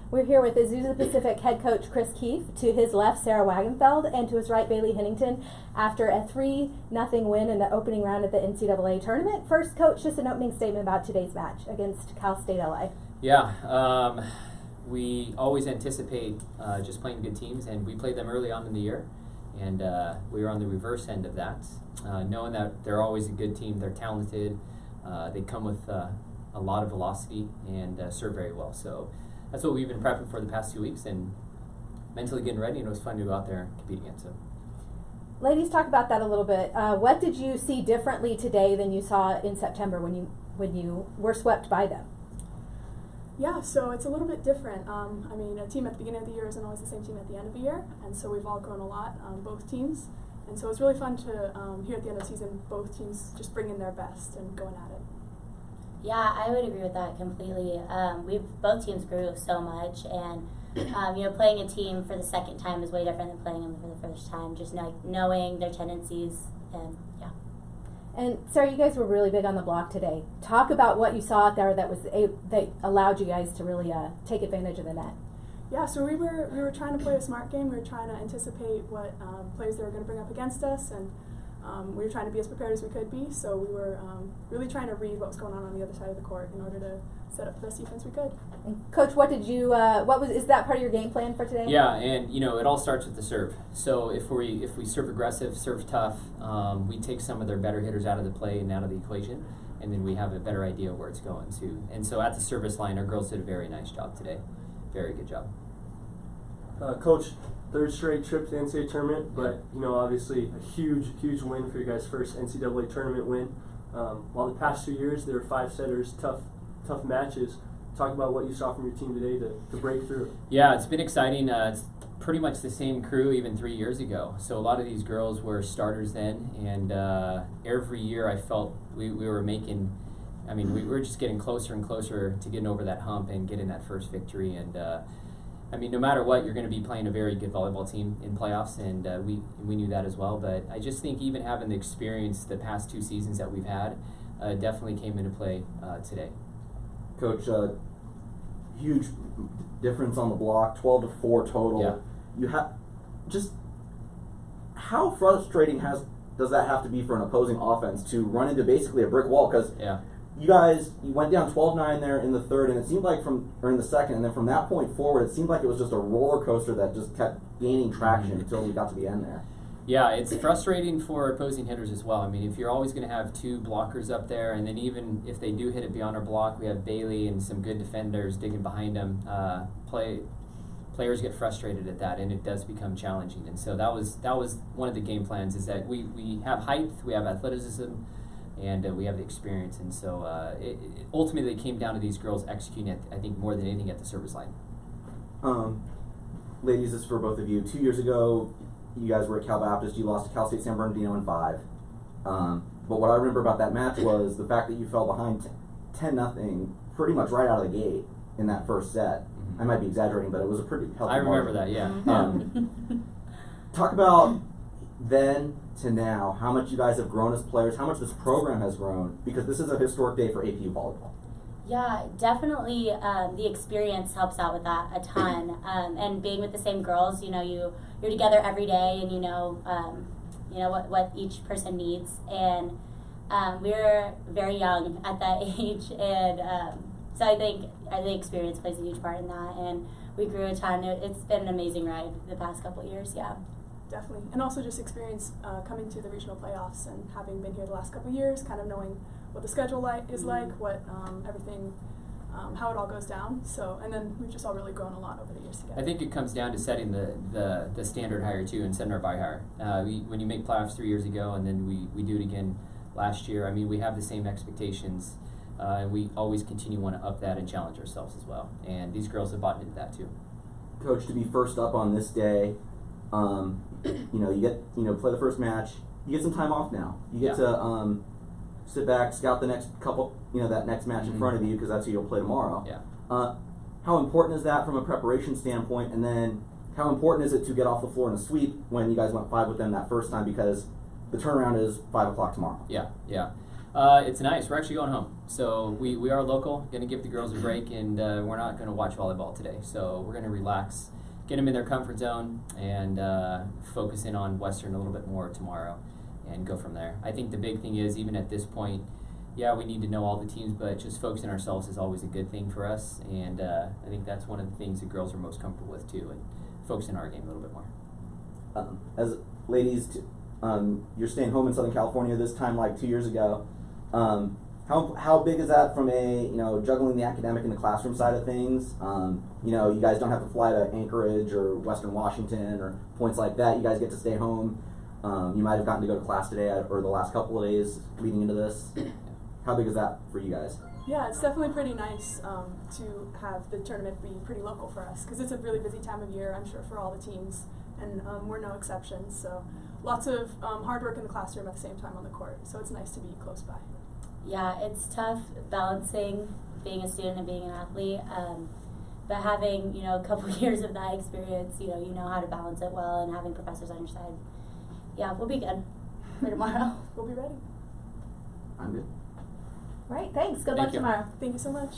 We're here with Azusa Pacific head coach Chris Keife, to his left Sara Wagenfeld, and to his right Bailey Henington, after a 3-0 win in the opening round of the NCAA tournament. First, coach, just an opening statement about today's match against Cal State LA. Yeah, we always anticipate just playing good teams, and we played them early on in the year, and we were on the reverse end of that, knowing that they're always a good team. They're talented. They come with a lot of velocity and serve very well. So that's what we've been prepping for the past 2 weeks and mentally getting ready, and it was fun to go out there and compete against them. Ladies, talk about that a little bit. What did you see differently today than you saw in September when you were swept by them? Yeah, so it's a little bit different. I mean, a team at the beginning of the year isn't always the same team at the end of the year, and so we've all grown a lot, both teams. And so it's really fun to hear at the end of the season both teams just bring in their best and going at it. Yeah, I would agree with that completely. Both teams grew so much, and playing a team for the second time is way different than playing them for the first time. Just knowing their tendencies, and yeah. And Sara, you guys were really big on the block today. Talk about what you saw out there that allowed you guys to really take advantage of the net. Yeah, so we were trying to play a smart game. We were trying to anticipate what plays they were going to bring up against us, and we were trying to be as prepared as we could be. So we were really trying to read what was going on the other side of the court in order to set up the best defense we could. And Coach, is that part of your game plan for today? Yeah, and it all starts with the serve. So if we serve aggressive, serve tough, we take some of their better hitters out of the play and out of the equation, and then we have a better idea of where it's going to. And so at the service line, our girls did a very nice job today. Very good job. Coach, third straight trip to the NCAA tournament, but obviously a huge win for your guys' first NCAA tournament win. While the past 2 years there were 5-setters, tough matches. Talk about what you saw from your team today to break through. Yeah, it's been exciting. It's pretty much the same crew even 3 years ago. So a lot of these girls were starters then, and every year I felt we were making. I mean, we were just getting closer and closer to getting over that hump and getting that first victory. And no matter what, you're going to be playing a very good volleyball team in playoffs, and we knew that as well. But I just think even having the experience the past 2 seasons that we've had definitely came into play today. Coach, huge difference on the block, 12-4 total. Yeah. You have just how frustrating does that have to be for an opposing offense to run into basically a brick wall? Because you went down 12-9 there in the third, and it seemed like in the second, and then from that point forward, it seemed like it was just a roller coaster that just kept gaining traction until we got to the end there. Yeah, it's frustrating for opposing hitters as well. I mean, if you're always going to have 2 blockers up there, and then even if they do hit it beyond our block, we have Bailey and some good defenders digging behind them. Players get frustrated at that, and it does become challenging. And so that was one of the game plans, is that we have height, we have athleticism, and we have the experience. And so it ultimately came down to these girls executing, I think, more than anything at the service line. Ladies, this is for both of you. 2 years ago, you guys were at Cal Baptist. You lost to Cal State San Bernardino in 5. But what I remember about that match was the fact that you fell behind 10-0 pretty much right out of the gate in that first set. I might be exaggerating, but it was a pretty healthy I remember margin. that, yeah. Talk about then to now, how much you guys have grown as players, how much this program has grown, because this is a historic day for APU volleyball. Yeah, definitely. The experience helps out with that a ton, and being with the same girls, you're together every day, and you know what each person needs. And we were very young at that age, and so I think the experience plays a huge part in that, and we grew a ton. It's been an amazing ride the past couple of years, yeah. Definitely. And also just experience coming to the regional playoffs and having been here the last couple of years, kind of knowing what the schedule is like, what everything, how it all goes down. So, and then we've just all really grown a lot over the years together. I think it comes down to setting the standard higher too, and setting our bar higher. When you make playoffs 3 years ago, and then we do it again last year, we have the same expectations. And we always continue to want to up that and challenge ourselves as well. And these girls have bought into that too. Coach, to be first up on this day, you get play the first match. You get some time off now. You get to sit back, scout the next couple, that next match in front of you, because that's who you'll play tomorrow. Yeah. How important is that from a preparation standpoint? And then how important is it to get off the floor in a sweep when you guys went 5 with them that first time, because the turnaround is 5 o'clock tomorrow? Yeah. It's nice. We're actually going home. So we are local, going to give the girls a break, and we're not going to watch volleyball today. So we're going to relax, get them in their comfort zone, and focus in on Western a little bit more tomorrow and go from there. I think the big thing is, even at this point, yeah, we need to know all the teams, but just focusing on ourselves is always a good thing for us. And I think that's one of the things the girls are most comfortable with, too, and focusing on our game a little bit more. As ladies, you're staying home in Southern California this time, like 2 years ago. How big is that from a juggling the academic and the classroom side of things? You guys don't have to fly to Anchorage or Western Washington or points like that. You guys get to stay home. You might have gotten to go to class today or the last couple of days leading into this. How big is that for you guys? Yeah, it's definitely pretty nice to have the tournament be pretty local for us because it's a really busy time of year, I'm sure, for all the teams, and we're no exception. So lots of hard work in the classroom at the same time on the court. So it's nice to be close by. Yeah, it's tough balancing being a student and being an athlete, but having a couple years of that experience, you know how to balance it well, and having professors on your side. Yeah, we'll be good for tomorrow. We'll be ready. I'm good. Right, thanks. Good Thank luck you. tomorrow. Thank you so much.